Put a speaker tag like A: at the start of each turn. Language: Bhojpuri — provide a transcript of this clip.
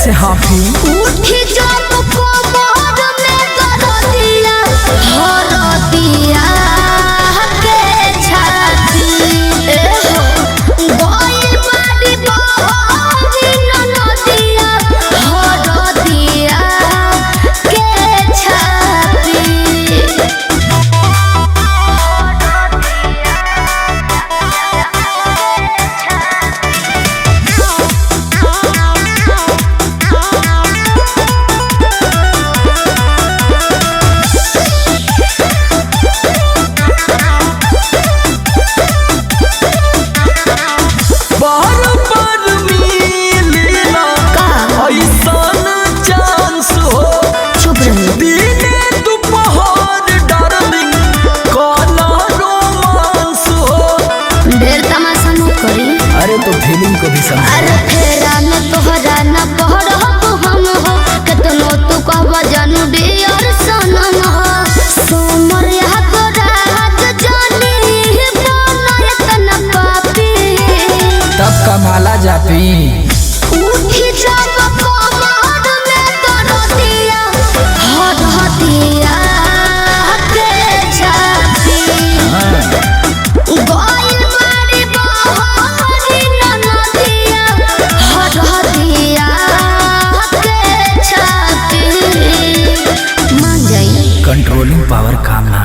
A: कैसे हाफी
B: उठी जब कोमर में दर्दिया हरदिया के छाती ए हो गोई बाड़ी बहरी ननदिया हरदिया के छाती
A: तो फीलिंग को भी समझ।
B: अरे फेरा न तोहरा न पहर हो हम हो केतनो तू कहबा जानू डियर सनम हो सोमर यह तो रात जानी बनय तना पापी
A: तब कमाला जापी
B: उठी जब